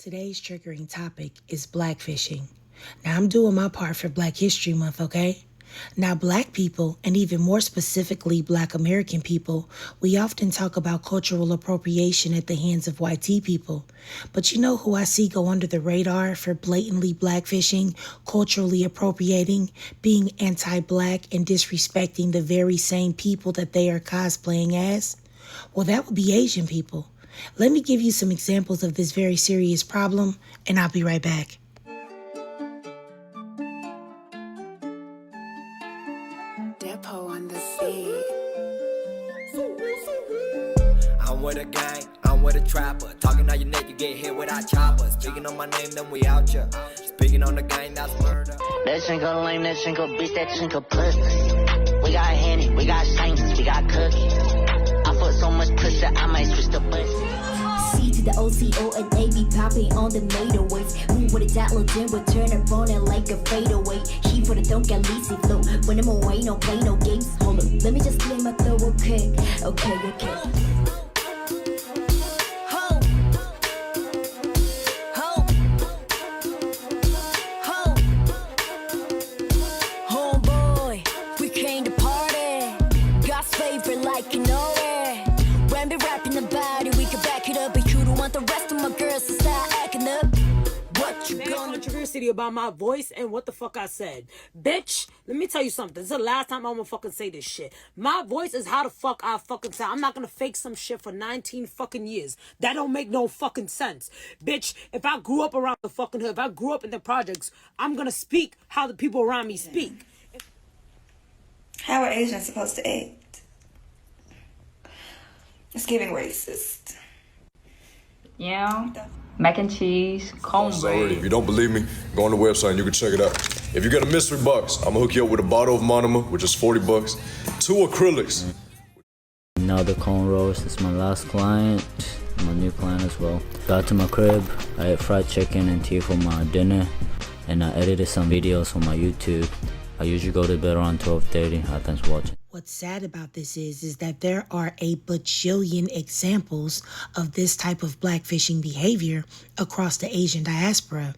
Today's triggering topic is blackfishing. Now, I'm doing my part for Black History Month, okay? Now, Black people, and even more specifically Black American people, we often talk about cultural appropriation at the hands of white people. But you know who I see go under the radar for blatantly blackfishing, culturally appropriating, being anti-Black, and disrespecting the very same people that they are cosplaying as? Well, that would be Asian people. Let me give you some examples of this very serious problem, and I'll be right back. On the beat. I'm with a gang, I'm with a trapper. Talking on your neck, you get hit without choppers. Speaking on my name, then we out ya. Speaking on the gang, that's murder. That shinko lame, that shinko bitch, that shinko pussy. We got Henny, we got Saints, we got Cookie. I put so much pussy, I might switch the bus. C to the OCO and A be popping on the meter waves. Move with a dial, then we'll turn it on and like a fadeaway. She for the don't get lazy flow. When I'm away, no play, no games. Hold up, let me just clear my throat, okay. Homeboy, we came to party. God's favorite like you know it. When we rapping about it, we can back it up. But you don't want the rest of my girls to start acting up. What you gonna Controversy about my voice and what the fuck I said. Bitch, let me tell you something. This is the last time I'm gonna fucking say this shit. My voice is how the fuck I fucking sound. I'm not gonna fake some shit for 19 fucking years. That don't make no fucking sense. Bitch, if I grew up around the fucking hood, if I grew up in the projects, I'm gonna speak how the people around me speak. How are Asians supposed to act? It's giving racist. Yeah. Mac and cheese, cornbread. If you don't believe me, go on the website and you can check it out. If you get a mystery box, I'm gonna hook you up with a bottle of Monoma, which is $40, 2 acrylics. Another corn roast. It's my last client, my new client as well. Got to my crib, I ate fried chicken and tea for my dinner, and I edited some videos for my YouTube. I usually go to bed around 12:30. Thanks for watching. What's sad about this is that there are a bajillion examples of this type of blackfishing behavior across the Asian diaspora.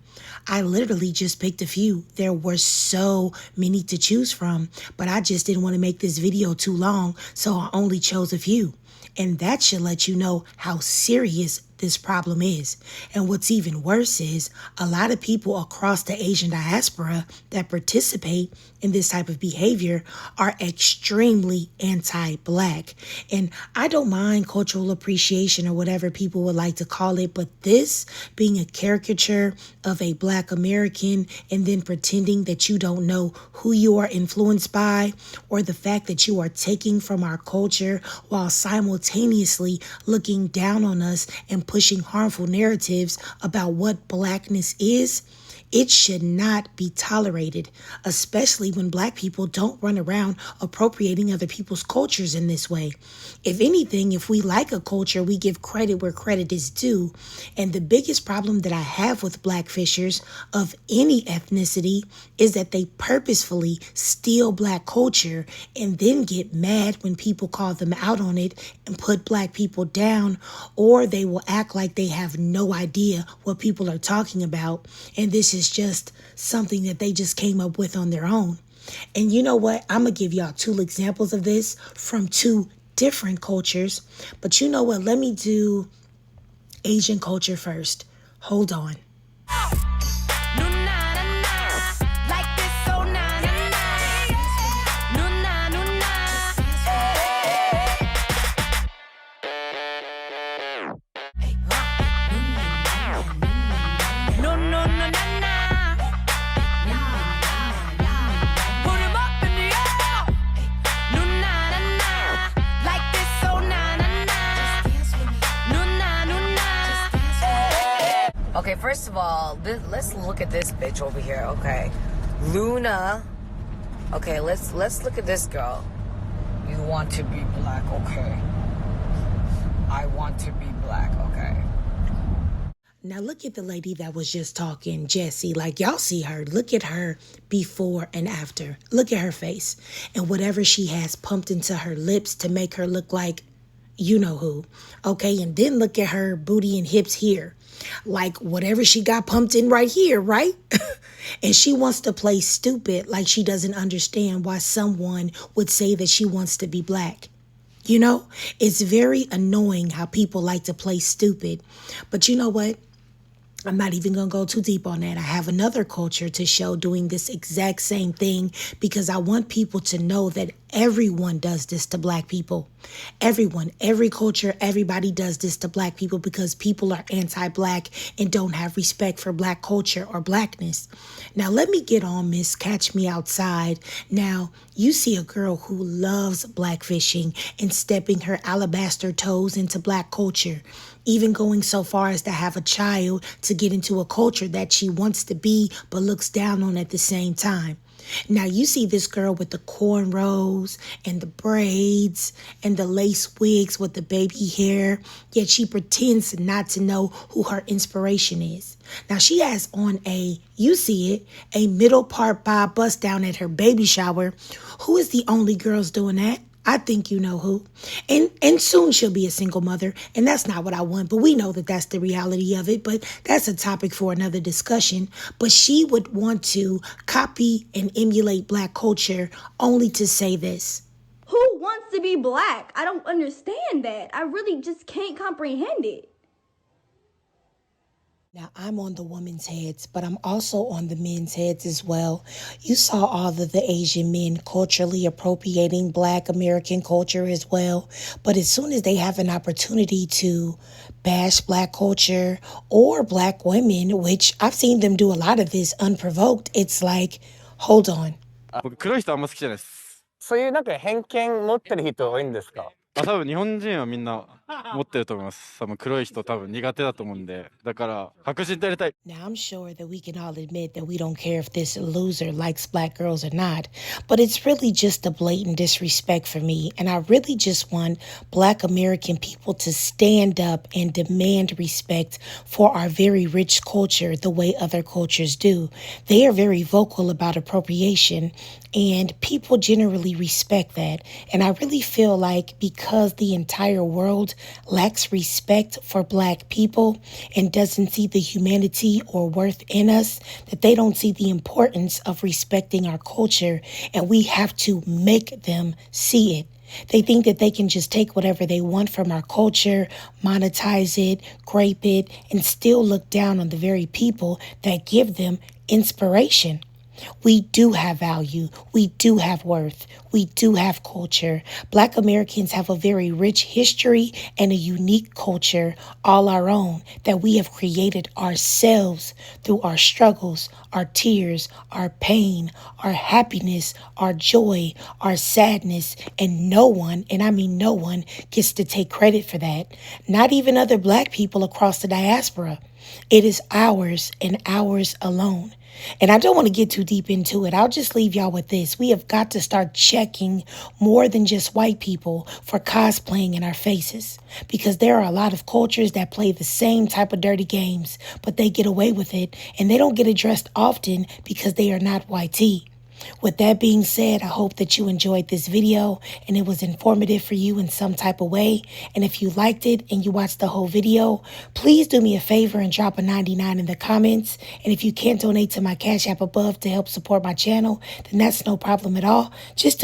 I literally just picked a few. There were so many to choose from, but I just didn't want to make this video too long, so I only chose a few. And that should let you know how serious this problem is. And what's even worse is a lot of people across the Asian diaspora that participate in this type of behavior are extremely anti-Black. And I don't mind cultural appreciation or whatever people would like to call it, but this being a caricature of a Black American and then pretending that you don't know who you are influenced by, or the fact that you are taking from our culture while simultaneously looking down on us and pushing harmful narratives about what Blackness is, it should not be tolerated, especially when Black people don't run around appropriating other people's cultures in this way. If anything, if we like a culture, we give credit where credit is due. And the biggest problem that I have with Blackfishers of any ethnicity is that they purposefully steal Black culture and then get mad when people call them out on it and put Black people down, or they will act like they have no idea what people are talking about. And this is just something that they just came up with on their own. And you know what? I'm going to give y'all 2 examples of this from 2 different cultures. But you know what? Let me do Asian culture first. Hold on. Okay, first of all, let's look at this bitch over here. Okay, Luna. Okay, let's look at this girl. You want to be Black? Okay. I want to be Black. Okay. Now look at the lady that was just talking, Jessie. Like, y'all see her. Look at her before and after. Look at her face. And whatever she has pumped into her lips to make her look like You know who. Okay, and then look at her booty and hips here. Like whatever she got pumped in right here, right? And she wants to play stupid like she doesn't understand why someone would say that she wants to be black. You know, it's very annoying how people like to play stupid. But you know what? I'm not even going to go too deep on that. I have another culture to show doing this exact same thing because I want people to know that everyone does this to black people. Everyone, every culture, everybody does this to black people because people are anti-black and don't have respect for black culture or blackness. Now, let me get on Miss Catch Me Outside. Now, you see a girl who loves blackfishing and stepping her alabaster toes into black culture, even going so far as to have a child to get into a culture that she wants to be but looks down on at the same time. Now you see this girl with the cornrows and the braids and the lace wigs with the baby hair, yet she pretends not to know who her inspiration is. Now she has on you see it, a middle part bob bust down at her baby shower. Who is the only girls doing that? I think you know who. And soon she'll be a single mother, and that's not what I want, but we know that that's the reality of it, but that's a topic for another discussion. But she would want to copy and emulate black culture only to say this. Who wants to be black? I don't understand that. I really just can't comprehend it. Now, I'm on the women's heads, but I'm also on the men's heads as well. You saw all of the Asian men culturally appropriating black American culture as well. But as soon as they have an opportunity to bash black culture or black women, which I've seen them do a lot of this unprovoked, it's like, hold on. 僕黒い人あんま好きじゃないです。そういうなんか偏見持ってる人多いんですか？多分日本人はみんな持ってると思います。多分黒い人多分苦手だと思うんで、だから白人とやりたい。 Now, I'm sure that we can all admit that we don't care if this loser likes black girls or not, but it's really just a blatant disrespect for me, and I really just want black American people to stand up and demand respect for our very rich culture the way other cultures do. They are very vocal about appropriation, and people generally respect that. And I really feel like because the entire world lacks respect for black people and doesn't see the humanity or worth in us, that they don't see the importance of respecting our culture, and we have to make them see it. They think that they can just take whatever they want from our culture, monetize it, grape it, and still look down on the very people that give them inspiration. We do have value. We do have worth. We do have culture. Black Americans have a very rich history and a unique culture all our own that we have created ourselves through our struggles, our tears, our pain, our happiness, our joy, our sadness, and no one, and I mean no one, gets to take credit for that. Not even other black people across the diaspora. It is ours and ours alone. And I don't want to get too deep into it. I'll just leave y'all with this. We have got to start checking more than just white people for cosplaying in our faces, because there are a lot of cultures that play the same type of dirty games, but they get away with it and they don't get addressed often because they are not white tea. With that being said, I hope that you enjoyed this video and it was informative for you in some type of way. And if you liked it and you watched the whole video, please do me a favor and drop a 99 in the comments. And if you can't donate to my Cash App above to help support my channel, then that's no problem at all. Just